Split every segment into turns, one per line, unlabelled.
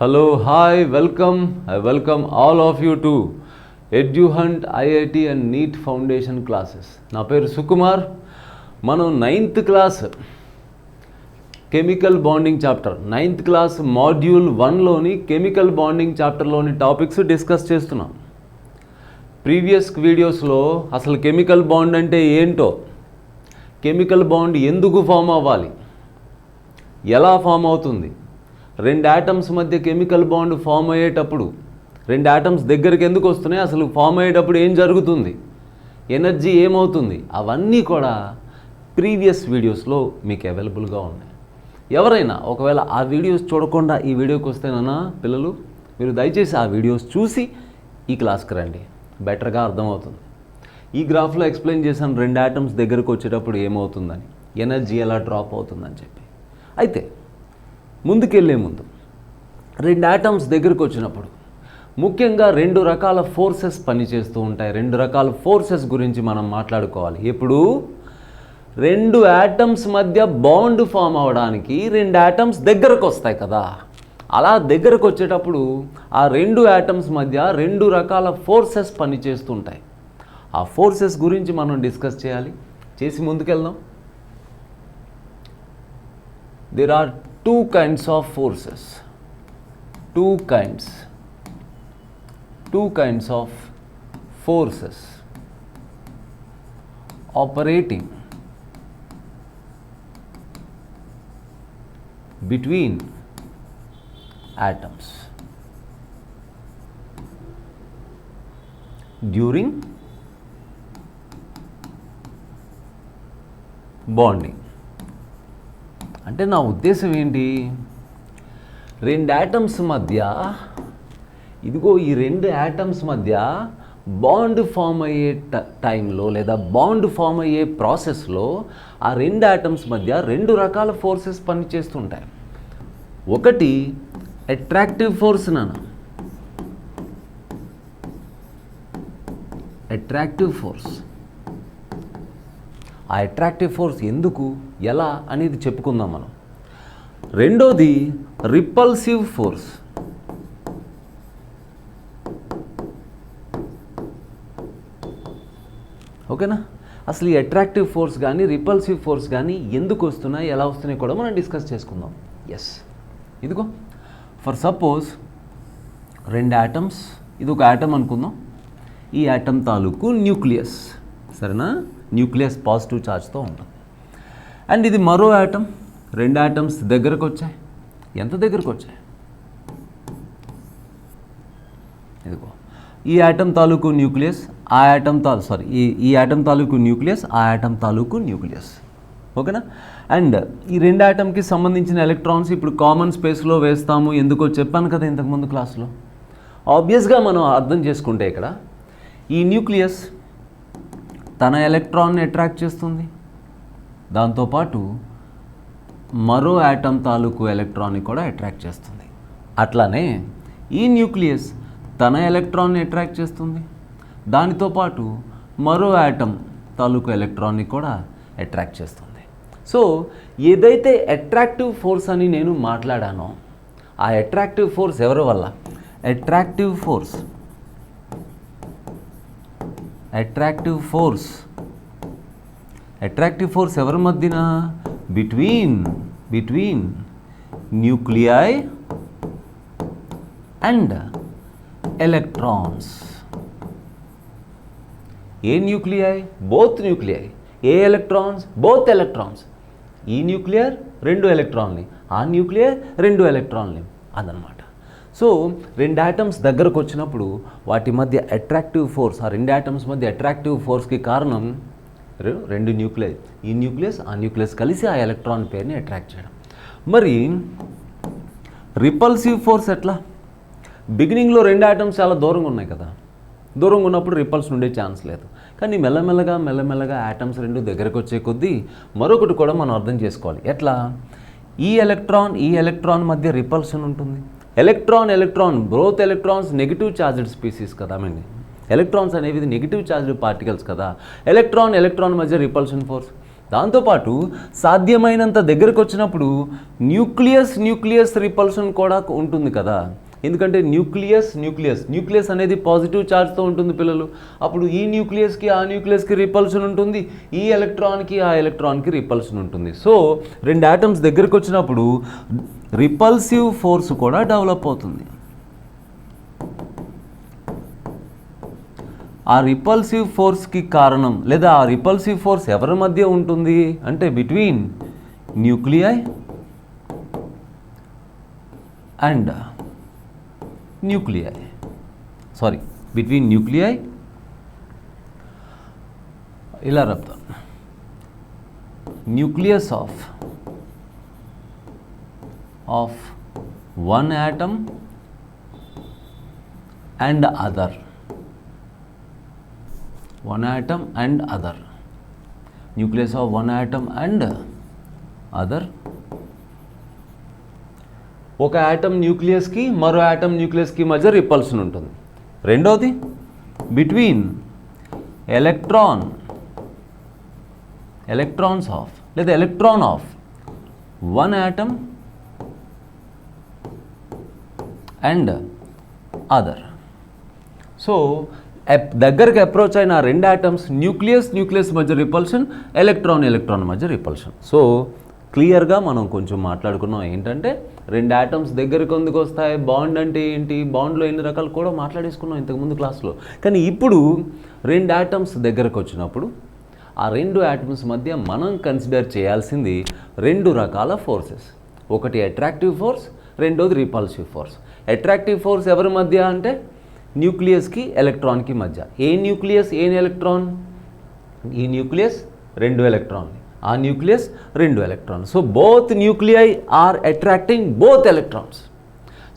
Hello, hi, welcome. I welcome all of you to EduHunt IIT and NEET Foundation classes. నా పేరు సుకుమార్. మనం 9th class chemical bonding chapter 9th class module 1లోని chemical bonding చాప్టర్లోని topics discuss చేస్తున్నాం. Previous వీడియోస్లో అసలు chemical bond అంటే ఏంటో, కెమికల్ బాండ్ ఎందుకు ఫామ్ అవ్వాలి, ఎలా ఫామ్ అవుతుంది, రెండు ఆటమ్స్ మధ్య కెమికల్ బాండ్ ఫామ్ అయ్యేటప్పుడు రెండు ఆటమ్స్ దగ్గరికి ఎందుకు వస్తున్నాయి, అసలు ఫామ్ అయ్యేటప్పుడు ఏం జరుగుతుంది, ఎనర్జీ ఏమవుతుంది, అవన్నీ కూడా ప్రీవియస్ వీడియోస్లో మీకు అవైలబుల్గా ఉన్నాయి. ఎవరైనా ఒకవేళ ఆ వీడియోస్ చూడకుండా ఈ వీడియోకి వస్తేనన్నా పిల్లలు మీరు దయచేసి ఆ వీడియోస్ చూసి ఈ క్లాస్కి రండి, బెటర్గా అర్థమవుతుంది. ఈ గ్రాఫ్లో ఎక్స్ప్లెయిన్ చేశాను రెండు ఆటమ్స్ దగ్గరకు వచ్చేటప్పుడు ఏమవుతుందని, ఎనర్జీ ఎలా డ్రాప్ అవుతుందని చెప్పి. అయితే ముందుకెళ్ళే ముందు రెండు ఆటమ్స్ దగ్గరకు వచ్చినప్పుడు ముఖ్యంగా రెండు రకాల ఫోర్సెస్ పనిచేస్తూ ఉంటాయి. రెండు రకాల ఫోర్సెస్ గురించి మనం మాట్లాడుకోవాలి. ఇప్పుడు రెండు ఆటమ్స్ మధ్య బాండ్ ఫామ్ అవ్వడానికి రెండు ఆటమ్స్ దగ్గరకు వస్తాయి కదా, అలా దగ్గరకు వచ్చేటప్పుడు ఆ రెండు ఆటమ్స్ మధ్య రెండు రకాల ఫోర్సెస్ పనిచేస్తుంటాయి. ఆ ఫోర్సెస్ గురించి మనం డిస్కస్ చేసి ముందుకెళ్దాం. There are two kinds of forces, two kinds of forces operating between atoms during bonding. అంటే నా ఉద్దేశం ఏంటి, రెండు ఆటమ్స్ మధ్య ఈ రెండు ఆటమ్స్ మధ్య బాండ్ ఫామ్ అయ్యే టైంలో లేదా బాండ్ ఫామ్ అయ్యే ప్రాసెస్లో ఆ రెండు ఆటమ్స్ మధ్య రెండు రకాల ఫోర్సెస్ పనిచేస్తుంటాయి. ఒకటి అట్రాక్టివ్ ఫోర్స్ అట్రాక్టివ్ ఫోర్స్. ఆ అట్రాక్టివ్ ఫోర్స్ ఎందుకు, ఎలా అనేది చెప్పుకుందాం మనం. రెండోది రిపల్సివ్ ఫోర్స్. ఓకేనా? అసలు ఈ అట్రాక్టివ్ ఫోర్స్ కానీ రిపల్సివ్ ఫోర్స్ కానీ ఎందుకు వస్తున్నాయి, ఎలా వస్తున్నాయి కూడా మనం డిస్కస్ చేసుకుందాం. ఎస్, ఇదిగో ఫర్ సపోజ్ రెండు ఆటమ్స్, ఇది ఒక ఆటమ్ అనుకుందాం. ఈ ఆటమ్ తాలూకు న్యూక్లియస్, సరేనా? న్యూక్లియస్ పాజిటివ్ ఛార్జ్తో ఉంటుంది. అండ్ ఇది మరో ఆటమ్. రెండు ఆటమ్స్ దగ్గరకు వచ్చాయి. ఎంత దగ్గరకు వచ్చాయి? ఇదిగో ఈ ఆటమ్ తాలూకు న్యూక్లియస్, ఆ ఆటమ్ ఈ ఆటమ్ తాలూకు న్యూక్లియస్, ఆ ఆటమ్ తాలూకు న్యూక్లియస్. ఓకేనా? అండ్ ఈ రెండు ఆటమ్కి సంబంధించిన ఎలక్ట్రాన్స్ ఇప్పుడు కామన్ స్పేస్లో వేస్తాము. ఎందుకో చెప్పాను కదా ఇంతకుముందు క్లాస్లో. ఆబ్వియస్గా మనం అర్థం చేసుకుంటే ఇక్కడ ఈ న్యూక్లియస్ తన ఎలక్ట్రాన్ని అట్రాక్ట్ చేస్తుంది, దాంతోపాటు మరో ఆటమ్ తాలూకు ఎలక్ట్రాన్ని కూడా అట్రాక్ట్ చేస్తుంది. అట్లానే ఈ న్యూక్లియస్ తన ఎలక్ట్రాన్ని అట్రాక్ట్ చేస్తుంది, దానితో పాటు మరో ఆటమ్ తాలూకు ఎలక్ట్రాన్ని కూడా అట్రాక్ట్ చేస్తుంది. సో ఏదైతే అట్రాక్టివ్ ఫోర్స్ అని నేను మాట్లాడానో ఆ అట్రాక్టివ్ ఫోర్స్ ఎవరి వల్ల? అట్రాక్టివ్ ఫోర్స్ ఎవరి మధ్యన? Between nuclei and electrons. A nuclei? Both nuclei. A electrons? Both electrons. ఈ న్యూక్లియర్ రెండు ఎలక్ట్రాన్ని, ఆ న్యూక్లియర్ రెండు ఎలక్ట్రాన్ని, అదనమాట. సో రెండు ఆటమ్స్ దగ్గరకు వచ్చినప్పుడు వాటి మధ్య అట్రాక్టివ్ ఫోర్స్, ఆ రెండు ఆటమ్స్ మధ్య అట్రాక్టివ్ ఫోర్స్కి కారణం రెండు న్యూక్లియస్. ఈ న్యూక్లియస్ ఆ న్యూక్లియస్ కలిసి ఆ ఎలక్ట్రాన్ పేరుని అట్రాక్ట్ చేయడం. మరి రిపల్సివ్ ఫోర్స్ ఎట్లా? బిగినింగ్లో రెండు ఆటమ్స్ చాలా దూరంగా ఉన్నాయి కదా, దూరంగా ఉన్నప్పుడు రిపల్స్ ఉండే ఛాన్స్ లేదు. కానీ మెల్లమెల్లగా ఆటమ్స్ రెండు దగ్గరకు వచ్చే కొద్దీ మరొకటి కూడా మనం అర్థం చేసుకోవాలి. ఎట్లా? ఈ ఎలక్ట్రాన్ మధ్య రిపల్షన్ ఉంటుంది. Electron both electrons negative charged species కదా. ఎలక్ట్రాన్స్ అనేవి నెగిటివ్ ఛార్జ్డ్ పార్టికల్స్ కదా. ఎలక్ట్రాన్ మధ్య రిపల్షన్ ఫోర్స్, దాంతోపాటు సాధ్యమైనంత దగ్గరకు వచ్చినప్పుడు న్యూక్లియస్ రిపల్షన్ కూడా ఉంటుంది కదా. ఎందుకంటే న్యూక్లియస్ అనేది పాజిటివ్ ఛార్జ్తో ఉంటుంది పిల్లలు. అప్పుడు ఈ న్యూక్లియస్కి ఆ న్యూక్లియస్కి రిపల్షన్ ఉంటుంది, ఈ ఎలక్ట్రాన్కి ఆ ఎలక్ట్రాన్కి రిపల్షన్ ఉంటుంది. సో రెండు ఆటమ్స్ దగ్గరకు వచ్చినప్పుడు రిపల్సివ్ ఫోర్స్ కూడా డెవలప్ అవుతుంది. ఆ రిపల్సివ్ ఫోర్స్కి కారణం లేదా ఆ రిపల్సివ్ ఫోర్స్ ఎవరి మధ్య ఉంటుంది అంటే between nuclei and between nuclei ఇలా చెప్తాను, nucleus of one atom and other, one atom and other, nucleus of one atom and other. ఒక ఆటమ్ న్యూక్లియస్కి మరో ఆటమ్ న్యూక్లియస్కి మధ్య రిపల్షన్ ఉంటుంది. రెండోది బిట్వీన్ ఎలక్ట్రాన్స్ ఆఫ్ లేదా electron of one atom and other. So దగ్గరికి approach అయిన రెండు ఆటమ్స్ న్యూక్లియస్ మధ్య రిపల్షన్, ఎలక్ట్రాన్ మధ్య రిపల్షన్. సో క్లియర్గా మనం కొంచెం మాట్లాడుకున్నాం ఏంటంటే రెండు ఆటమ్స్ దగ్గరికి ఎందుకు వస్తాయి, బాండ్ అంటే ఏంటి, బాండ్లో ఎన్ని రకాలు కూడా మాట్లాడేసుకున్నాం ఇంతకుముందు క్లాస్లో. కానీ ఇప్పుడు రెండు ఆటమ్స్ దగ్గరకు వచ్చినప్పుడు ఆ రెండు ఆటమ్స్ మధ్య మనం కన్సిడర్ చేయాల్సింది రెండు రకాల ఫోర్సెస్. ఒకటి అట్రాక్టివ్ ఫోర్స్, రెండోది రిపల్సివ్ ఫోర్స్. అట్రాక్టివ్ ఫోర్స్ ఎవరి మధ్య అంటే న్యూక్లియస్కి ఎలక్ట్రాన్కి మధ్య. ఏ న్యూక్లియస్ ఏ ఎలక్ట్రాన్, ఈ న్యూక్లియస్ రెండు ఎలక్ట్రాన్లు, ఆ న్యూక్లియస్ రెండు ఎలక్ట్రాన్లు. So both nuclei are attracting both electrons.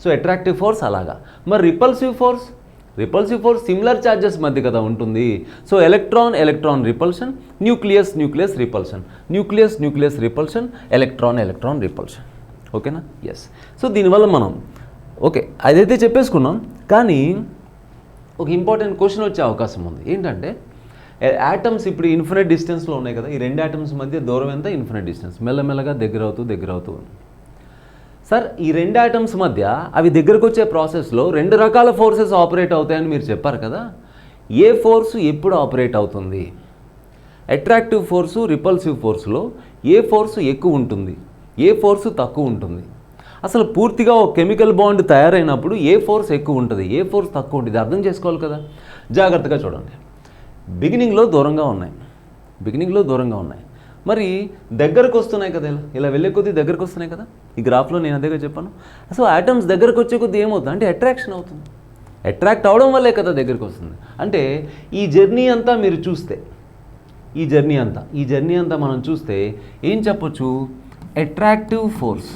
So attractive force అలాగా. మరి రిపల్సివ్ ఫోర్స్ సిమిలర్ ఛార్జెస్ మధ్య కదా ఉంటుంది. So electron repulsion, nucleus repulsion, nucleus repulsion, electron repulsion. ఓకేనా? ఎస్. సో దీనివల్ల మనం ఓకే అదైతే చెప్పేసుకున్నాం. కానీ ఒక ఇంపార్టెంట్ క్వశ్చన్ వచ్చే అవకాశం ఉంది. ఏంటంటే యాటమ్స్ ఇప్పుడు ఇన్ఫినిట్ డిస్టెన్స్లో ఉన్నాయి కదా, ఈ రెండు యాటమ్స్ మధ్య దూరం ఎంత, ఇన్ఫినిట్ డిస్టెన్స్, మెల్లమెల్లగా దగ్గర అవుతూ సార్ ఈ రెండు యాటమ్స్ మధ్య అవి దగ్గరకు వచ్చే ప్రాసెస్లో రెండు రకాల ఫోర్సెస్ ఆపరేట్ అవుతాయని మీరు చెప్పారు కదా. ఏ ఫోర్సు ఎప్పుడు ఆపరేట్ అవుతుంది? అట్రాక్టివ్ ఫోర్సు, రిపల్సివ్ ఫోర్సులో ఏ ఫోర్సు ఎక్కువ ఉంటుంది, ఏ ఫోర్సు తక్కువ ఉంటుంది? అసలు పూర్తిగా ఒక కెమికల్ బాండ్ తయారైనప్పుడు ఏ ఫోర్స్ ఎక్కువ ఉంటుంది, ఏ ఫోర్స్ తక్కువ ఉంటుంది అర్థం చేసుకోవాలి కదా. జాగ్రత్తగా చూడండి. బిగినింగ్లో దూరంగా ఉన్నాయి, మరి దగ్గరకు వస్తున్నాయి కదా, ఇలా వెళ్ళే కొద్దీ దగ్గరకు వస్తున్నాయి కదా. ఈ గ్రాఫ్లో నేను అదేగా చెప్పాను. సో ఆటమ్స్ దగ్గరకు వచ్చే కొద్దీ ఏమవుతుంది అంటే అట్రాక్షన్ అవుతుంది. అట్రాక్ట్ అవడం వల్లే కదా దగ్గరకు వస్తుంది. అంటే ఈ జర్నీ అంతా మీరు చూస్తే, ఈ జర్నీ అంతా మనం చూస్తే ఏం చెప్పొచ్చు, attractive force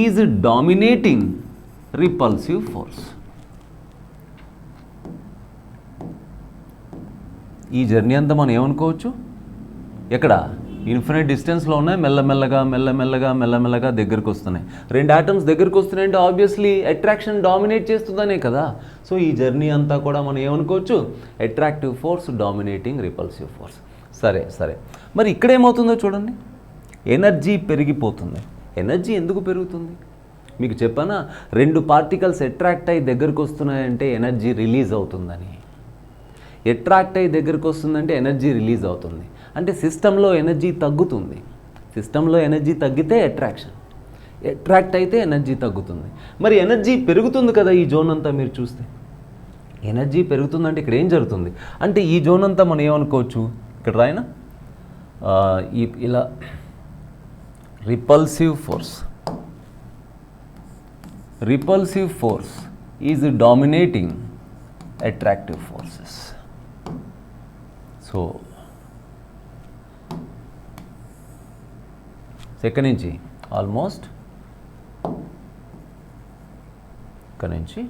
is dominating repulsive force. ఈ జర్నీ అంతా మనం ఏమనుకోవచ్చు, ఎక్కడ ఇన్ఫినిట్ డిస్టెన్స్లో ఉన్నాయి, మెల్లమెల్లగా దగ్గరకు వస్తున్నాయి. రెండు ఆటమ్స్ దగ్గరకు వస్తున్నాయంటే ఆబ్వియస్లీ అట్రాక్షన్ డామినేట్ చేస్తుందనే కదా. సో ఈ జర్నీ అంతా కూడా మనం ఏమనుకోవచ్చు, attractive force dominating repulsive force. సరే మరి ఇక్కడ ఏమవుతుందో చూడండి, ఎనర్జీ పెరిగిపోతుంది. ఎనర్జీ ఎందుకు పెరుగుతుంది మీకు చెప్పానా, రెండు పార్టికల్స్ అట్రాక్ట్ అయ్యి దగ్గరకు వస్తున్నాయంటే ఎనర్జీ రిలీజ్ అవుతుందని. అట్రాక్ట్ అయ్యి దగ్గరకు వస్తుందంటే ఎనర్జీ రిలీజ్ అవుతుంది, అంటే సిస్టంలో ఎనర్జీ తగ్గుతుంది. సిస్టంలో ఎనర్జీ తగ్గితే అట్రాక్ట్ అయితే ఎనర్జీ తగ్గుతుంది. మరి ఎనర్జీ పెరుగుతుంది కదా ఈ జోన్ అంతా మీరు చూస్తే. ఎనర్జీ పెరుగుతుందంటే ఇక్కడ ఏం జరుగుతుంది అంటే ఈ జోన్ అంతా మనం ఏమనుకోవచ్చు, ఇక్కడ రాయనా ఇలా repulsive force is dominating attractive forces. So ఇక్కడ నుంచి ఆల్మోస్ట్ ఇక్కడ నుంచి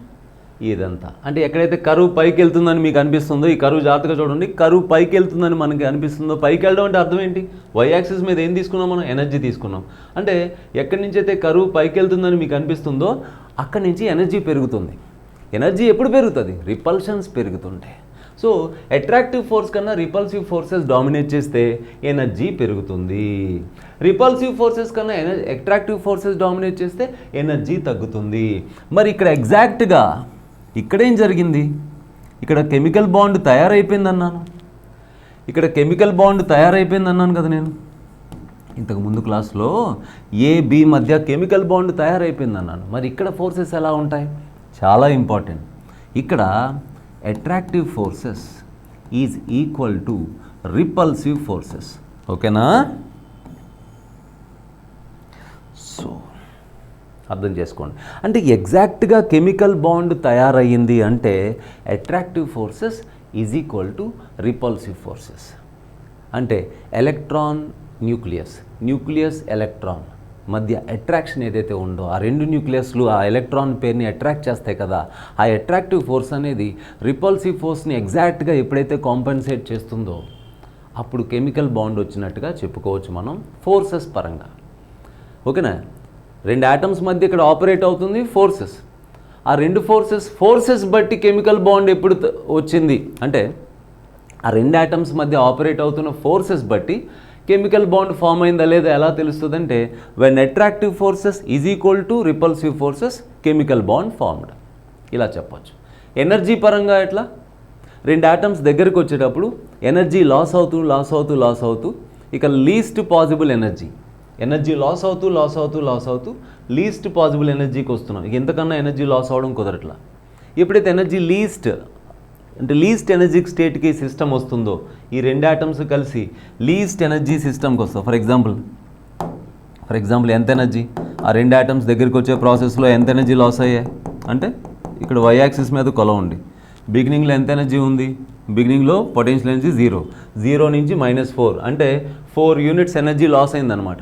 ఇదంతా అంటే ఎక్కడైతే కరువు పైకి వెళ్తుందని మీకు అనిపిస్తుందో, ఈ కరువు జాగ్రత్తగా చూడండి, కరువు పైకి వెళ్తుందని మనకి అనిపిస్తుందో, పైకి వెళ్ళడం అంటే అర్థం ఏంటి, వై యాక్సిస్ మీద ఏం తీసుకున్నాం మనం, ఎనర్జీ తీసుకున్నాం. అంటే ఎక్కడి నుంచి అయితే కరువు పైకి వెళ్తుందని మీకు అనిపిస్తుందో అక్కడి నుంచి ఎనర్జీ పెరుగుతుంది. ఎనర్జీ ఎప్పుడు పెరుగుతుంది, రిపల్షన్స్ పెరుగుతుంటే. సో అట్రాక్టివ్ ఫోర్స్ కన్నా రిపల్సివ్ ఫోర్సెస్ డామినేట్ చేస్తే ఎనర్జీ పెరుగుతుంది, రిపల్సివ్ ఫోర్సెస్ కన్నా అట్రాక్టివ్ ఫోర్సెస్ డామినేట్ చేస్తే ఎనర్జీ తగ్గుతుంది. మరి ఇక్కడ ఎగ్జాక్ట్గా ఇక్కడేం జరిగింది? ఇక్కడ కెమికల్ బాండ్ తయారైపోయింది అన్నాను, ఇక్కడ కెమికల్ బాండ్ తయారైపోయింది అన్నాను కదా నేను ఇంతకు ముందు క్లాస్లో. ఏ బి మధ్య కెమికల్ బాండ్ తయారైపోయింది అన్నాను. మరి ఇక్కడ ఫోర్సెస్ ఎలా ఉంటాయి? చాలా ఇంపార్టెంట్. ఇక్కడ attractive forces is equal to repulsive forces. ఓకేనా? సో అర్థం చేసుకోండి. అంటే ఎగ్జాక్ట్గా కెమికల్ బాండ్ తయారయ్యింది అంటే attractive forces is equal to repulsive forces. అంటే ఎలక్ట్రాన్ న్యూక్లియస్ ఎలక్ట్రాన్ మధ్య అట్రాక్షన్ ఏదైతే ఉందో, ఆ రెండు న్యూక్లియస్లు ఆ ఎలక్ట్రాన్ పేరుని అట్రాక్ట్ చేస్తాయి కదా, ఆ అట్రాక్టివ్ ఫోర్స్ అనేది రిపల్సివ్ ఫోర్స్ని ఎగ్జాక్ట్గా ఎప్పుడైతే కాంపెన్సేట్ చేస్తుందో అప్పుడు కెమికల్ బాండ్ వచ్చినట్టుగా చెప్పుకోవచ్చు మనం ఫోర్సెస్ పరంగా. ఓకేనా? రెండు ఆటమ్స్ మధ్య ఇక్కడ ఆపరేట్ అవుతుంది ఫోర్సెస్. ఆ రెండు ఫోర్సెస్ బట్టి కెమికల్ బాండ్ ఎప్పుడు వచ్చింది అంటే ఆ రెండు ఆటమ్స్ మధ్య ఆపరేట్ అవుతున్న ఫోర్సెస్ బట్టి కెమికల్ బాండ్ ఫామ్ అయిందా లేదా ఎలా తెలుస్తుందంటే when attractive forces is equal to repulsive forces chemical bond formed. ఇలా చెప్పచ్చు. ఎనర్జీ పరంగా ఎట్లా? రెండు ఆటమ్స్ దగ్గరికి వచ్చేటప్పుడు ఎనర్జీ లాస్ అవుతూ ఇక లీస్ట్ పాసిబుల్ ఎనర్జీ లాస్ అవుతూ లీస్ట్ పాసిబుల్ ఎనర్జీకి వస్తున్నాం. ఇక ఎంతకన్నా ఎనర్జీ లాస్ అవడం కుదరట్లా. ఎప్పుడైతే ఎనర్జీ లీస్ట్ ఎనర్జీ స్టేట్కి సిస్టమ్ వస్తుందో ఈ రెండు ఆటమ్స్ కలిసి లీస్ట్ ఎనర్జీ సిస్టమ్కి వస్తాం. ఫర్ ఎగ్జాంపుల్ ఎంత ఎనర్జీ ఆ రెండు ఆటమ్స్ దగ్గరికి వచ్చే ప్రాసెస్లో ఎంత ఎనర్జీ లాస్ అయ్యాయి అంటే ఇక్కడ వై యాక్సిస్ మీద కొలవండి. బిగినింగ్లో ఎంత ఎనర్జీ ఉంది? బిగినింగ్లో పొటెన్షియల్ ఎనర్జీ 0 నుంచి -4 అంటే 4 యూనిట్స్ ఎనర్జీ లాస్ అయిందనమాట.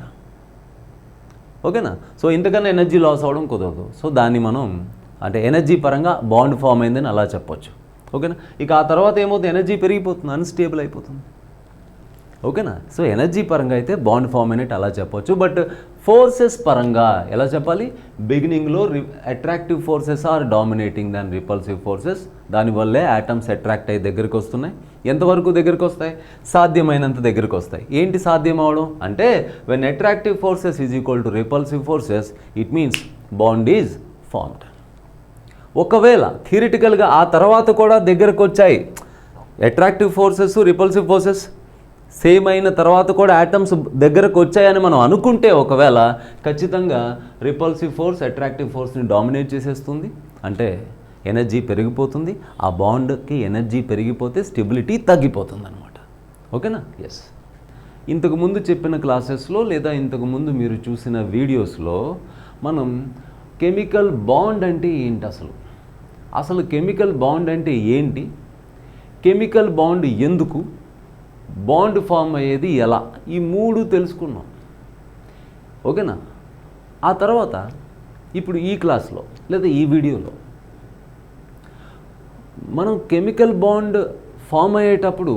ఓకేనా? సో ఇంతకన్నా ఎనర్జీ లాస్ అవ్వడం కుదరదు. సో దాన్ని మనం అంటే ఎనర్జీ పరంగా బాండ్ ఫామ్ అయిందని అలా చెప్పొచ్చు. ఓకేనా? ఇక ఆ తర్వాత ఏమవుతుంది? ఎనర్జీ పెరిగిపోతుంది, అన్స్టేబుల్ అయిపోతుంది. ఓకేనా? సో ఎనర్జీ పరంగా అయితే బాండ్ ఫామ్ అయినట్టు అలా చెప్పొచ్చు. బట్ ఫోర్సెస్ పరంగా ఎలా చెప్పాలి? బిగినింగ్లో attractive forces are dominating than repulsive forces. దానివల్లే ఆటమ్స్ అట్రాక్ట్ అయ్యి దగ్గరికి వస్తున్నాయి. ఎంతవరకు దగ్గరికి వస్తాయి? సాధ్యమైనంత దగ్గరికి వస్తాయి. ఏంటి సాధ్యం అవడం అంటే when attractive forces is equal to repulsive forces it means bond is formed. ఒకవేళ థియరిటికల్గా ఆ తర్వాత కూడా దగ్గరకు వచ్చాయి attractive forces repulsive forces same అయిన తర్వాత కూడా ఆటమ్స్ దగ్గరకు వచ్చాయని మనం అనుకుంటే ఒకవేళ ఖచ్చితంగా రిపల్సివ్ ఫోర్స్ అట్రాక్టివ్ ఫోర్స్ని డామినేట్ చేసేస్తుంది. అంటే ఎనర్జీ పెరిగిపోతుంది. ఆ బాండ్కి ఎనర్జీ పెరిగిపోతే స్టెబిలిటీ తగ్గిపోతుంది అనమాట. ఓకేనా? ఎస్. ఇంతకుముందు చెప్పిన క్లాసెస్లో లేదా ఇంతకుముందు మీరు చూసిన వీడియోస్లో మనం కెమికల్ బాండ్ అంటే ఏంటి, అసలు కెమికల్ బాండ్ అంటే ఏంటి, కెమికల్ బాండ్ ఎందుకు, బాండ్ ఫామ్ అయ్యేది ఎలా, ఈ 3 తెలుసుకున్నాం. ఓకేనా? ఆ తర్వాత ఇప్పుడు ఈ క్లాస్లో లేదా ఈ వీడియోలో మనం కెమికల్ బాండ్ ఫామ్ అయ్యేటప్పుడు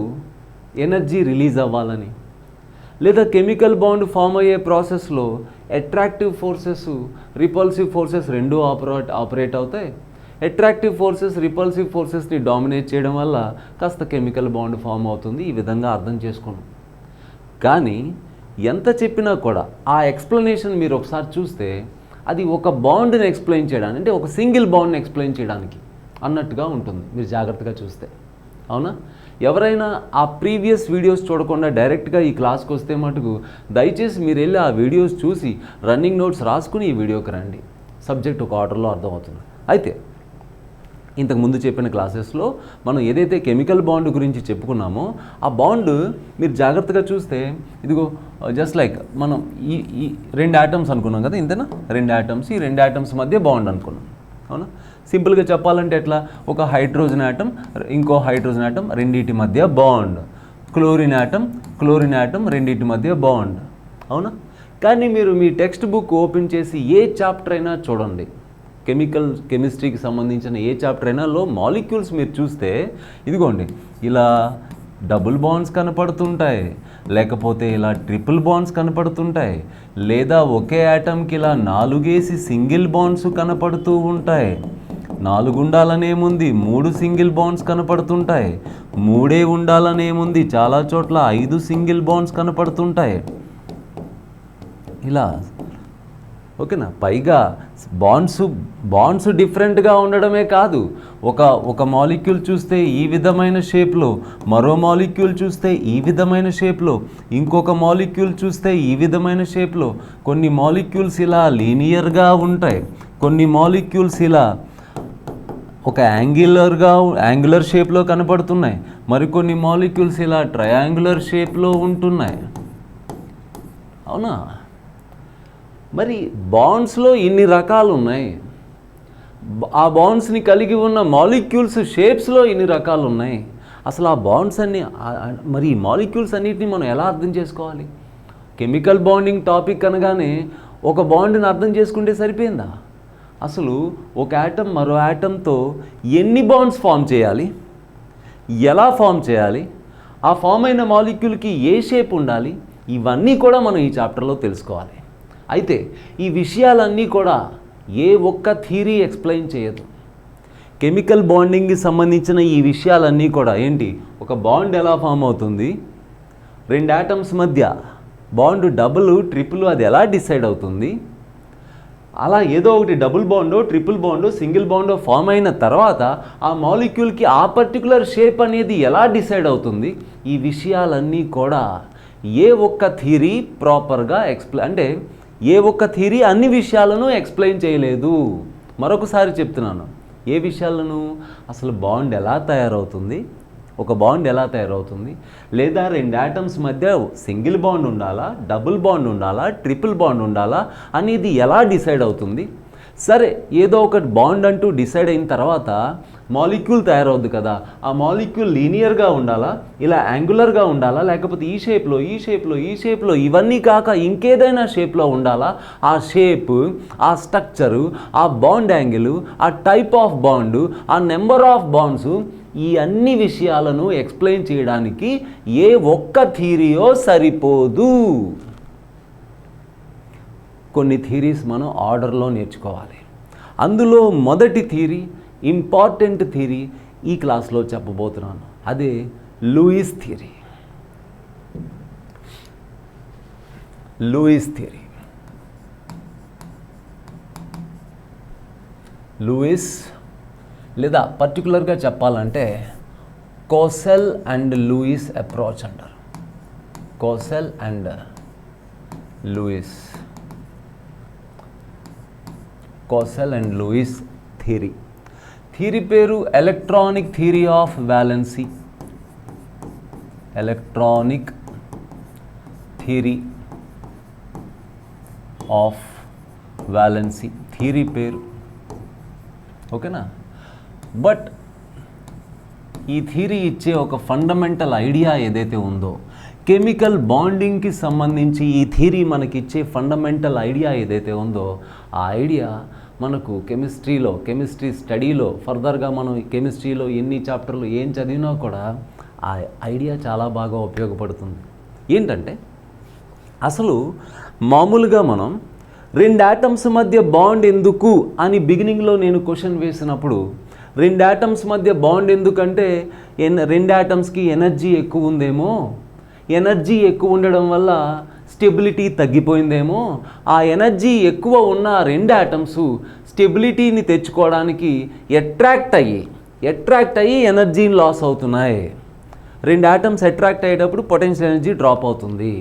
ఎనర్జీ రిలీజ్ అవ్వాలని లేదా కెమికల్ బాండ్ ఫామ్ అయ్యే ప్రాసెస్లో అట్రాక్టివ్ ఫోర్సెస్ రిపల్సివ్ ఫోర్సెస్ రెండూ ఆపరేట్ అవుతాయి. అట్రాక్టివ్ ఫోర్సెస్ రిపల్సివ్ ఫోర్సెస్ని డామినేట్ చేయడం వల్ల కాస్త కెమికల్ బాండ్ ఫామ్ అవుతుంది. ఈ విధంగా అర్థం చేసుకున్నాం. కానీ ఎంత చెప్పినా కూడా ఆ ఎక్స్ప్లెనేషన్ మీరు ఒకసారి చూస్తే అది ఒక బాండ్ని ఎక్స్ప్లెయిన్ చేయడానికి అంటే ఒక సింగిల్ బాండ్ని ఎక్స్ప్లెయిన్ చేయడానికి అన్నట్టుగా ఉంటుంది మీరు జాగ్రత్తగా చూస్తే. అవునా? ఎవరైనా ఆ ప్రీవియస్ వీడియోస్ చూడకుండా డైరెక్ట్గా ఈ క్లాస్కి వస్తే మటుకు దయచేసి మీరు వెళ్ళి ఆ వీడియోస్ చూసి రన్నింగ్ నోట్స్ రాసుకుని ఈ వీడియోకి రండి. సబ్జెక్ట్ ఒక ఆర్డర్లో అర్థమవుతుంది. అయితే ఇంతకుముందు చెప్పిన క్లాసెస్లో మనం ఏదైతే కెమికల్ బాండ్ గురించి చెప్పుకున్నామో ఆ బాండ్ మీరు జాగ్రత్తగా చూస్తే ఇదిగో జస్ట్ లైక్ మనం ఈ 2 ఆటమ్స్ అనుకున్నాం కదా, ఇంతేనా? 2 ఆటమ్స్, ఈ 2 ఆటమ్స్ మధ్య బాండ్ అనుకున్నాం. అవునా? సింపుల్గా చెప్పాలంటే ఎట్లా? ఒక హైడ్రోజన్ ఆటమ్ ఇంకో హైడ్రోజన్ ఆటమ్ రెండింటి మధ్య బాండ్, క్లోరిన్ ఆటమ్ రెండింటి మధ్య బాండ్. అవునా? కానీ మీరు మీ టెక్స్ట్ బుక్ ఓపెన్ చేసి ఏ చాప్టర్ అయినా చూడండి, కెమిస్ట్రీకి సంబంధించిన ఏ చాప్టర్ అయినా లో మాలిక్యూల్స్ మీరు చూస్తే ఇదిగోండి ఇలా డబుల్ బాండ్స్ కనపడుతుంటాయి, లేకపోతే ఇలా ట్రిపుల్ బాండ్స్ కనపడుతుంటాయి, లేదా ఒకే ఆటమ్కి ఇలా 4 సింగిల్ బాండ్స్ కనపడుతూ ఉంటాయి. 4 ఉండాలనేముంది, 3 సింగిల్ బాండ్స్ కనపడుతుంటాయి. 3 ఉండాలనేముంది, చాలా చోట్ల 5 సింగిల్ బాండ్స్ కనపడుతుంటాయి. ఇలా ఓకేనా. పైగా బాండ్స్ డిఫరెంట్గా ఉండడమే కాదు, ఒక మాలిక్యూల్ చూస్తే ఈ విధమైన షేప్లో, మరో మాలిక్యూల్ చూస్తే ఈ విధమైన షేప్లో, ఇంకొక మాలిక్యూల్ చూస్తే ఈ విధమైన షేప్లో. కొన్ని మాలిక్యూల్స్ ఇలా లీనియర్గా ఉంటాయి, కొన్ని మాలిక్యూల్స్ ఇలా ఒక యాంగులర్ షేప్లో కనపడుతున్నాయి, మరికొన్ని మాలిక్యూల్స్ ఇలా ట్రయాంగులర్ షేప్లో ఉంటున్నాయి. అవునా. మరి బాండ్స్లో ఇన్ని రకాలు ఉన్నాయి, ఆ బాండ్స్ని కలిగి ఉన్న మాలిక్యూల్స్ షేప్స్లో ఇన్ని రకాలు ఉన్నాయి. అసలు ఆ బాండ్స్ అన్ని, మరి ఈ మాలిక్యూల్స్ అన్నిటిని మనం ఎలా అర్థం చేసుకోవాలి? కెమికల్ బాండింగ్ టాపిక్ అనగానే ఒక బాండ్ని అర్థం చేసుకుంటే సరిపోయిందా? అసలు ఒక యాటమ్ మరో యాటమ్తో ఎన్ని బాండ్స్ ఫామ్ చేయాలి, ఎలా ఫామ్ చేయాలి, ఆ ఫామ్ అయిన మాలిక్యూల్కి ఏ షేప్ ఉండాలి, ఇవన్నీ కూడా మనం ఈ చాప్టర్లో తెలుసుకోవాలి. అయితే ఈ విషయాలన్నీ కూడా ఏ ఒక్క థియరీ ఎక్స్ప్లెయిన్ చేయదు. కెమికల్ బాండింగ్కి సంబంధించిన ఈ విషయాలన్నీ కూడా ఏంటి, ఒక బాండ్ ఎలా ఫామ్ అవుతుంది, 2 యాటమ్స్ మధ్య బాండ్ డబుల్ ట్రిపుల్ అది ఎలా డిసైడ్ అవుతుంది, అలా ఏదో ఒకటి డబుల్ బాండో ట్రిపుల్ బాండో సింగిల్ బాండో ఫామ్ అయిన తర్వాత ఆ మాలిక్యూల్కి ఆ పర్టికులర్ షేప్ అనేది ఎలా డిసైడ్ అవుతుంది, ఈ విషయాలన్నీ కూడా ఏ ఒక్క థియరీ ప్రాపర్గా అంటే ఏ ఒక్క థియరీ అన్ని విషయాలను ఎక్స్ప్లెయిన్ చేయలేదు. మరొకసారి చెప్తున్నాను, ఏ విషయాలను, అసలు బాండ్ ఎలా తయారవుతుంది, ఒక బాండ్ ఎలా తయారవుతుంది, లేదా 2 యాటమ్స్ మధ్య సింగిల్ బాండ్ ఉండాలా, డబుల్ బాండ్ ఉండాలా, ట్రిపుల్ బాండ్ ఉండాలా అనేది ఎలా డిసైడ్ అవుతుంది. సరే, ఏదో ఒకటి బాండ్ అంటూ డిసైడ్ అయిన తర్వాత మాలిక్యూల్ తయారవుద్ది కదా, ఆ మాలిక్యూల్ లీనియర్గా ఉండాలా, ఇలా యాంగులర్గా ఉండాలా, లేకపోతే ఈ షేప్లో ఇవన్నీ కాక ఇంకేదైనా షేప్లో ఉండాలా, ఆ షేప్, ఆ స్ట్రక్చరు, ఆ బాండ్ యాంగిల్, ఆ టైప్ ఆఫ్ బాండ్, ఆ నెంబర్ ఆఫ్ బాండ్స్, ఈ అన్ని విషయాలను ఎక్స్ప్లెయిన్ చేయడానికి ఏ ఒక్క థియరీయో సరిపోదు. కొన్ని థియరీస్ మనం ఆర్డర్లో నేర్చుకోవాలి. అందులో మొదటి థియరీ, ఇంపార్టెంట్ థియరీ ఈ క్లాస్లో చెప్పబోతున్నాను. అదే లూయిస్ థియరీ. లూయిస్ లేదా పర్టికులర్గా చెప్పాలంటే కోసెల్ అండ్ లూయిస్ అప్రోచ్ అంటారు. కోసెల్ అండ్ లూయిస్ థియరీ పేరు electronic theory of valency. Electronic theory of valency theory పేరు. ఓకేనా. బట్ ఈ థియరీ ఇచ్చే ఒక ఫండమెంటల్ ఐడియా ఏదైతే ఉందో, కెమికల్ బాండింగ్కి సంబంధించి ఈ థియరీ మనకిచ్చే ఫండమెంటల్ ఐడియా ఏదైతే ఉందో, ఆ ఐడియా మనకు కెమిస్ట్రీ స్టడీలో ఫర్దర్గా మనం కెమిస్ట్రీలో ఎన్ని చాప్టర్లు ఏం చదివినా కూడా ఆ ఐడియా చాలా బాగా ఉపయోగపడుతుంది. ఏంటంటే, అసలు మామూలుగా మనం 2 యాటమ్స్ మధ్య బాండ్ ఎందుకు అని బిగినింగ్లో నేను క్వశ్చన్ వేసినప్పుడు, 2 యాటమ్స్ మధ్య బాండ్ ఎందుకంటే 2 యాటమ్స్కి ఎనర్జీ ఎక్కువ ఉందేమో, ఎనర్జీ ఎక్కువ ఉండడం వల్ల స్టెబిలిటీ తగ్గిపోయిందేమో, ఆ ఎనర్జీ ఎక్కువ ఉన్న 2 యాటమ్స్ స్టెబిలిటీని తెచ్చుకోవడానికి అట్రాక్ట్ అయ్యి ఎనర్జీని లాస్ అవుతున్నాయి. 2 యాటమ్స్ అట్రాక్ట్ అయ్యేటప్పుడు పొటెన్షియల్ ఎనర్జీ డ్రాప్ అవుతుంది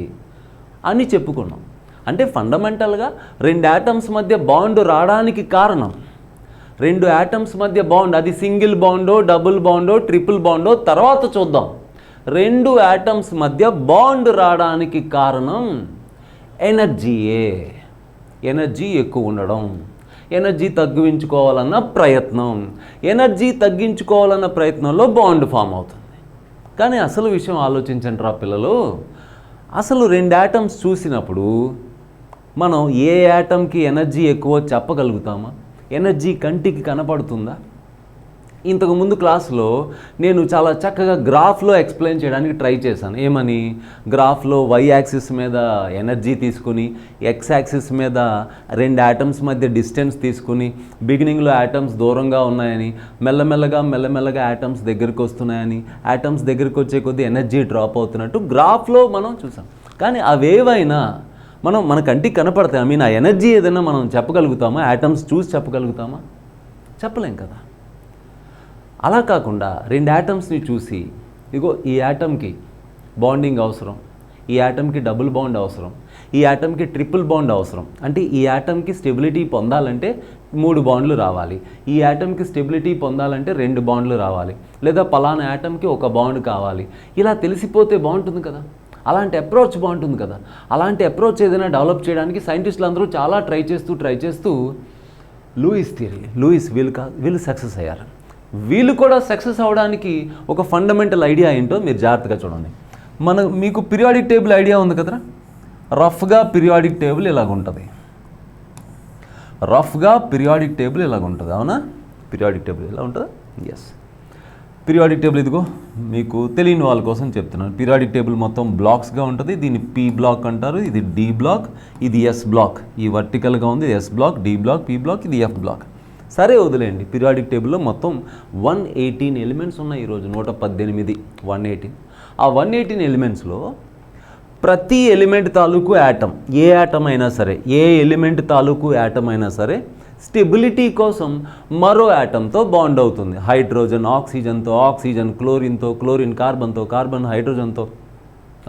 అని చెప్పుకున్నాం. అంటే ఫండమెంటల్గా 2 యాటమ్స్ మధ్య బాండ్ రావడానికి కారణం, 2 యాటమ్స్ మధ్య బాండ్, అది సింగిల్ బాండో డబుల్ బాండో ట్రిపుల్ బాండో తర్వాత చూద్దాం, 2 యాటమ్స్ మధ్య బాండ్ రావడానికి కారణం ఎనర్జీయే. ఎనర్జీ ఎక్కువ ఉండడం, ఎనర్జీ తగ్గించుకోవాలన్న ప్రయత్నంలో బాండ్ ఫామ్ అవుతుంది. కానీ అసలు విషయం ఆలోచించండి రా పిల్లలు, అసలు 2 యాటమ్స్ చూసినప్పుడు మనం ఏ యాటమ్కి ఎనర్జీ ఎక్కువ చెప్పగలుగుతామా? ఎనర్జీ కంటికి కనపడుతుందా? ఇంతకుముందు క్లాస్లో నేను చాలా చక్కగా గ్రాఫ్లో ఎక్స్ప్లెయిన్ చేయడానికి ట్రై చేశాను. ఏమని? గ్రాఫ్లో వై యాక్సిస్ మీద ఎనర్జీ తీసుకుని, ఎక్స్ యాక్సిస్ మీద 2 ఆటమ్స్ మధ్య డిస్టెన్స్ తీసుకుని, బిగినింగ్లో ఆటమ్స్ దూరంగా ఉన్నాయని, మెల్లమెల్లగా ఆటమ్స్ దగ్గరికి వస్తున్నాయని, ఆటమ్స్ దగ్గరికి వచ్చే కొద్దీ ఎనర్జీ డ్రాప్ అవుతున్నట్టు గ్రాఫ్లో మనం చూసాం. కానీ అవేవైనా మన కంటికి కనపడతాయి. ఆ ఎనర్జీ ఏదైనా మనం చెప్పగలుగుతామా? ఆటమ్స్ చూసి చెప్పగలుగుతామా? చెప్పలేం కదా. అలా కాకుండా 2 ఆటమ్స్ని చూసి, ఇగో ఈ ఆటమ్కి బాండింగ్ అవసరం, ఈ ఆటమ్కి డబుల్ బాండ్ అవసరం, ఈ ఆటమ్కి ట్రిపుల్ బాండ్ అవసరం, అంటే ఈ ఆటమ్కి స్టెబిలిటీ పొందాలంటే 3 బాండ్లు రావాలి, ఈ ఆటమ్కి స్టెబిలిటీ పొందాలంటే 2 బాండ్లు రావాలి, లేదా పలానా ఆటమ్కి 1 బాండ్ కావాలి. ఇలా తెలిసిపోతే బాగుంటుంది కదా. అలాంటి అప్రోచ్ బాగుంటుంది కదా. అలాంటి అప్రోచ్ ఏదైనా డెవలప్ చేయడానికి సైంటిస్టులు అందరూ చాలా ట్రై చేస్తూ లూయిస్ థియరీ, వీళ్ళు సక్సెస్ అయ్యారు. వీళ్ళు కూడా సక్సెస్ అవ్వడానికి ఒక ఫండమెంటల్ ఐడియా ఏంటో మీరు జాగ్రత్తగా చూడండి. మీకు పీరియాడిక్ టేబుల్ ఐడియా ఉంది కదరా. రఫ్గా పీరియాడిక్ టేబుల్ ఇలాగుంటుంది. అవునా? పీరియాడిక్ టేబుల్ ఇలా ఉంటుంది. ఎస్, పీరియాడిక్ టేబుల్ ఇదిగో మీకు తెలియని వాళ్ళ కోసం చెప్తున్నాను. పీరియాడిక్ టేబుల్ మొత్తం బ్లాక్స్గా ఉంటుంది. దీన్ని పి బ్లాక్ అంటారు, ఇది డి బ్లాక్, ఇది ఎస్ బ్లాక్. ఈ వర్టికల్గా ఉంది S block, D block, P block, ఇది ఎఫ్ బ్లాక్. సరే వదిలేండి. పీరియాడిక్ టేబుల్లో మొత్తం 118 ఎలిమెంట్స్ ఉన్నాయి. ఈరోజు 118, 118. ఆ 118 ఎలిమెంట్స్లో ప్రతి ఎలిమెంట్ తాలూకు యాటమ్, ఏ యాటమ్ అయినా సరే, ఏ ఎలిమెంట్ తాలూకు యాటమ్ అయినా సరే స్టెబిలిటీ కోసం మరో యాటమ్తో బాండ్ అవుతుంది. హైడ్రోజన్ ఆక్సిజన్తో, ఆక్సిజన్ క్లోరిన్తో, క్లోరిన్ కార్బన్తో, కార్బన్ హైడ్రోజన్తో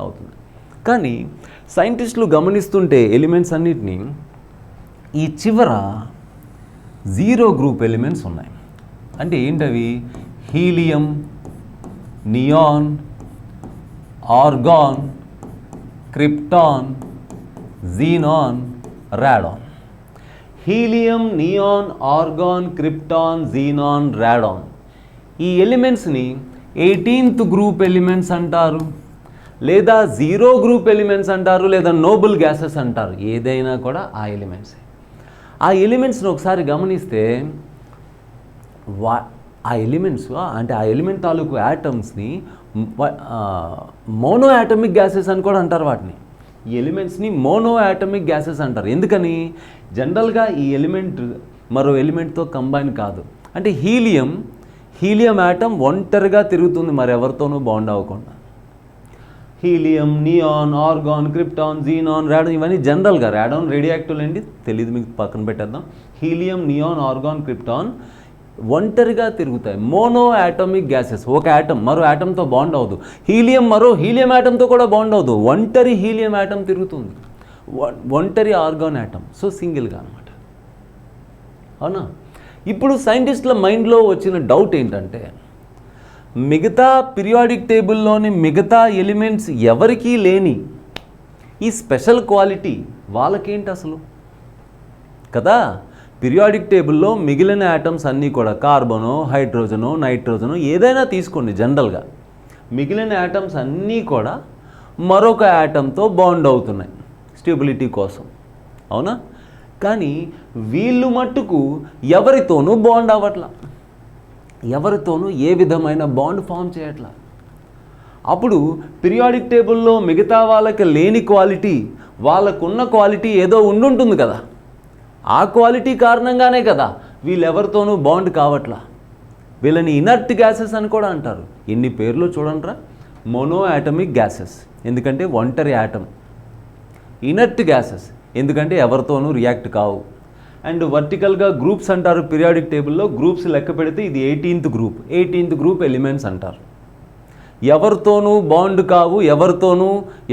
అవుతుంది. కానీ సైంటిస్టులు గమనిస్తుంటే ఎలిమెంట్స్ అన్నిటినీ ఈ చివర 0 గ్రూప్ ఎలిమెంట్స్ ఉన్నాయి. అంటే ఏంటవి? Helium, neon, organ, krypton, xenon, Radeon. Helium, neon, organ, krypton, xenon, Radeon. ఈ ఎలిమెంట్స్ని 18th గ్రూప్ ఎలిమెంట్స్ అంటారు, లేదా 0 గ్రూప్ ఎలిమెంట్స్ అంటారు, లేదా నోబుల్ గ్యాసెస్ అంటారు. ఏదైనా కూడా ఆ ఎలిమెంట్స్. ఆ ఎలిమెంట్స్ని ఒకసారి గమనిస్తే ఆ ఎలిమెంట్స్ అంటే ఆ ఎలిమెంట్ తాలూకు యాటమ్స్ని మోనో యాటమిక్ గ్యాసెస్ అని కూడా అంటారు. వాటిని, ఈ ఎలిమెంట్స్ని మోనో యాటమిక్ గ్యాసెస్ అంటారు. ఎందుకని? జనరల్గా ఈ ఎలిమెంట్ మరో ఎలిమెంట్తో కంబైన్ కాదు. అంటే హీలియం యాటమ్ ఒంటరిగా తిరుగుతుంది, మరెవరితోనూ బాండ్ అవ్వకుండా. Helium, neon, organ, krypton, xenon, Radeon ఇవన్నీ జనరల్గా. రాడాన్ రేడియో యాక్టివ్ అండి, తెలీదు మీకు, పక్కన పెట్టేద్దాం. హీలియం, నియాన్, ఆర్గాన్, క్రిప్టాన్ ఒంటరిగా తిరుగుతాయి. Mono atomic gases. ఒక యాటమ్ మరో యాటమ్తో బాండ్ అవ్వదు. హీలియం మరో హీలియం యాటమ్తో కూడా బాండ్ అవ్వదు. ఒంటరి హీలియం యాటమ్ తిరుగుతుంది, ఒంటరి ఆర్గాన్ యాటమ్. సో సింగిల్గా అనమాట. అవునా? ఇప్పుడు సైంటిస్టుల మైండ్లో వచ్చిన డౌట్ ఏంటంటే, మిగతా పీరియాడిక్ టేబుల్లోని మిగతా ఎలిమెంట్స్ ఎవరికీ లేని ఈ స్పెషల్ క్వాలిటీ వాళ్ళకేంటి అసలు కదా. పీరియాడిక్ టేబుల్లో మిగిలిన యాటమ్స్ అన్నీ కూడా కార్బనో, హైడ్రోజనో, నైట్రోజనో ఏదైనా తీసుకోండి, జనరల్గా మిగిలిన యాటమ్స్ అన్నీ కూడా మరొక యాటమ్తో బాండ్ అవుతున్నాయి స్టెబిలిటీ కోసం. అవునా? కానీ వీళ్ళు మట్టుకు ఎవరితోనూ బాండ్ అవ్వట్లా, ఎవరితోనూ ఏ విధమైన బాండ్ ఫామ్ చేయట్లా. అప్పుడు పీరియాడిక్ టేబుల్లో మిగతా వాళ్ళకి లేని క్వాలిటీ, వాళ్ళకున్న క్వాలిటీ ఏదో ఉండుంటుంది కదా. ఆ క్వాలిటీ కారణంగానే కదా వీళ్ళెవరితోనూ బాండ్ కావట్లా. వీళ్ళని ఇనర్ట్ గ్యాసెస్ అని కూడా అంటారు. ఎన్ని పేర్లు చూడండిరా. మోనో యాటమిక్ గ్యాసెస్ ఎందుకంటే ఒంటరి యాటమ్, ఇనర్ట్ గ్యాసెస్ ఎందుకంటే ఎవరితోనూ రియాక్ట్ కావు. అండ్ వర్టికల్గా గ్రూప్స్ అంటారు. పీరియాడిక్ టేబుల్లో గ్రూప్స్ లెక్క పెడితే ఇది 18th గ్రూప్ ఎలిమెంట్స్ అంటారు. ఎవరితోనూ బాండ్ కావు,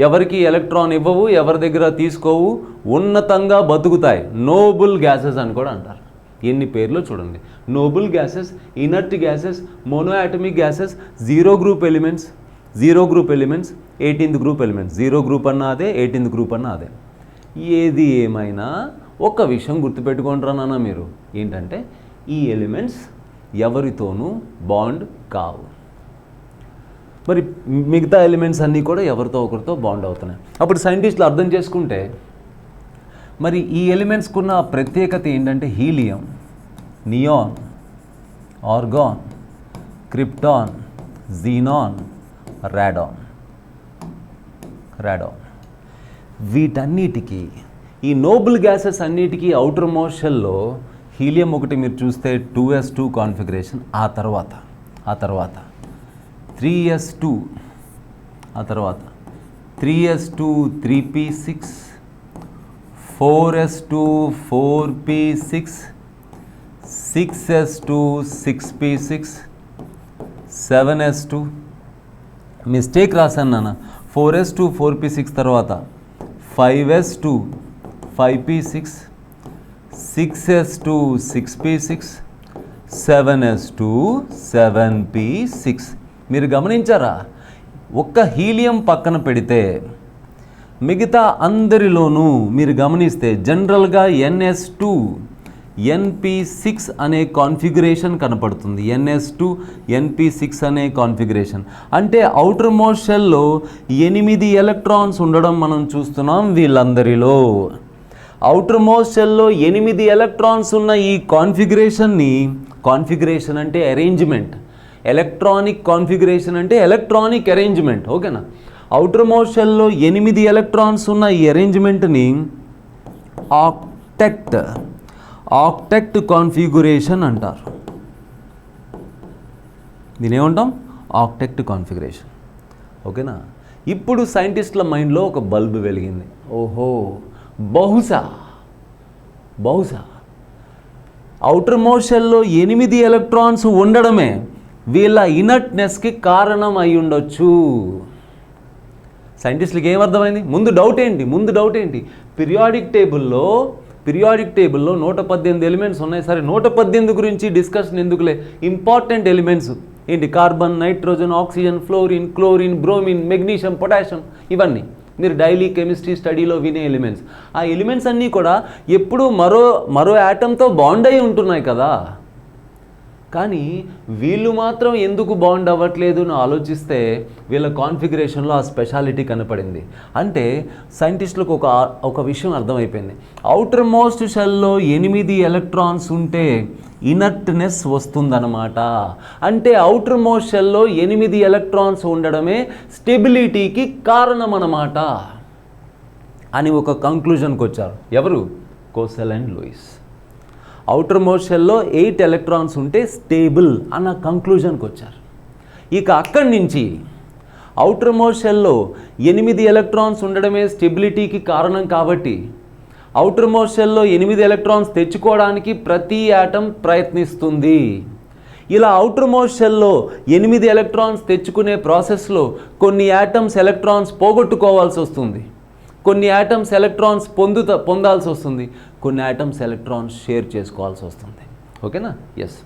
ఎవరికి ఎలక్ట్రాన్ ఇవ్వవు, ఎవరి దగ్గర తీసుకోవు, ఉన్నతంగా బతుకుతాయి. నోబుల్ గ్యాసెస్ అని కూడా అంటారు. ఎన్ని పేర్లు చూడండి. Noble gases, inert gases, monoatomic gases, 0 group elements, 18th group elements. 0 group అన్నా అదే, 18th గ్రూప్ అన్నా అదే. ఏది ఏమైనా ఒక్క విషయం గుర్తుపెట్టుకుంటారా నాన్న మీరు, ఏంటంటే ఈ ఎలిమెంట్స్ ఎవరితోనూ బాండ్ కావు. మరి మిగతా ఎలిమెంట్స్ అన్నీ కూడా ఎవరితో ఒకరితో బాండ్ అవుతున్నాయి. అప్పుడు సైంటిస్టులు అర్థం చేసుకుంటే మరి ఈ ఎలిమెంట్స్కున్న ప్రత్యేకత ఏంటంటే helium, neon, organ, krypton, xenon, Radeon. వీటన్నిటికీ, ఈ నోబుల్ గ్యాసెస్ అన్నిటికీ అవుటర్ మోస్ట్ షెల్లో హీలియం ఒకటి మీరు చూస్తే 2s2 కాన్ఫిగరేషన్, ఆ తర్వాత 3s2, ఆ తర్వాత 3s2 3p6, 4s2 4p6, 6s2 6p6, 7s2 mistake రాశాను నాన్న, 4s2 4p6 తర్వాత 5s2 5p6, 6s2 6p6, 7s2 7p6. మీరు గమనించారా, ఒక్క హీలియం పక్కన పెడితే మిగతా అందరిలోనూ మీరు గమనిస్తే జనరల్గా ns2 np6 అనే కాన్ఫిగరేషన్ కనపడుతుంది. ns2 np6 అనే కాన్ఫిగరేషన్ అంటే అవుటర్ మోస్ట్ షెల్లో 8 ఎలక్ట్రాన్స్ ఉండడం మనం చూస్తున్నాం వీళ్ళందరిలో. అవుటర్ మోస్ట్ షెల్లో 8 ఎలక్ట్రాన్స్ ఉన్న ఈ కాన్ఫిగరేషన్ని, కాన్ఫిగరేషన్ అంటే అరేంజ్మెంట్, ఎలక్ట్రానిక్ కాన్ఫిగరేషన్ అంటే ఎలక్ట్రానిక్ అరేంజ్మెంట్, ఓకేనా. అవుటర్ మోస్ట్ షెల్లో 8 ఎలక్ట్రాన్స్ ఉన్న ఈ అరేంజ్మెంట్ని ఆక్టెక్ట్ కాన్ఫిగరేషన్ అంటారు. దీని ఏమంటాం? ఆక్టెక్ట్ కాన్ఫిగరేషన్, ఓకేనా. ఇప్పుడు సైంటిస్టుల మైండ్లో ఒక బల్బు వెలిగింది. ఓహో, బహుశా అవుటర్ మోస్ట్ షెల్లో 8 ఎలక్ట్రాన్స్ ఉండడమే వీళ్ళ ఇనర్ట్నెస్కి కారణం అయి ఉండొచ్చు. సైంటిస్టులకి ఏమర్థమైంది? ముందు డౌట్ ఏంటి? పీరియాడిక్ టేబుల్లో 118 ఎలిమెంట్స్ ఉన్నాయి. సరే, 118 గురించి డిస్కషన్ ఎందుకులే, ఇంపార్టెంట్ ఎలిమెంట్స్ ఏంటి? Carbon, nitrogen, oxygen, fluorine, chlorine, bromine, magnesium, potassium, ఇవన్నీ మీరు డైలీ కెమిస్ట్రీ స్టడీలో వినే ఎలిమెంట్స్. ఆ ఎలిమెంట్స్ అన్నీ కూడా ఎప్పుడూ మరో యాటంతో బాండ్ అయి ఉంటున్నాయి కదా. కానీ వీళ్ళు మాత్రం ఎందుకు బాండ్ అవ్వట్లేదు అని ఆలోచిస్తే వీళ్ళ కాన్ఫిగరేషన్లో ఆ స్పెషాలిటీ కనపడింది. అంటే సైంటిస్టులకు ఒక విషయం అర్థమైపోయింది. అవుటర్ మోస్ట్ షెల్లో 8 ఎలక్ట్రాన్స్ ఉంటే ఇనర్ట్నెస్ వస్తుందన్నమాట. అంటే అవుటర్ మోస్ట్ షెల్లో 8 ఎలక్ట్రాన్స్ ఉండడమే స్టెబిలిటీకి కారణం అన్నమాట అని ఒక కంక్లూజన్కి వచ్చారు. ఎవరు? Kossel and Lewis. Outermost షెల్లో 8 ఎలక్ట్రాన్స్ ఉంటే స్టేబుల్ అన్న కంక్లూజన్కి వచ్చారు. ఇక అక్కడి నుంచి అవుటర్ మోస్ట్ షెల్లో 8 ఎలక్ట్రాన్స్ ఉండడమే స్టెబిలిటీకి కారణం కాబట్టి అవుటర్ మోస్ట్ షెల్లో 8 ఎలక్ట్రాన్స్ తెచ్చుకోవడానికి ప్రతి యాటం ప్రయత్నిస్తుంది. ఇలా అవుటర్ మోస్ట్ షెల్లో 8 ఎలక్ట్రాన్స్ తెచ్చుకునే ప్రాసెస్లో కొన్ని యాటమ్స్ ఎలక్ట్రాన్స్ పోగొట్టుకోవాల్సి వస్తుంది, కొన్ని యాటమ్స్ ఎలక్ట్రాన్స్ పొందాల్సి వస్తుంది, కొన్ని యాటమ్స్ ఎలక్ట్రాన్స్ షేర్ చేసుకోవాల్సి వస్తుంది. ఓకేనా? ఎస్.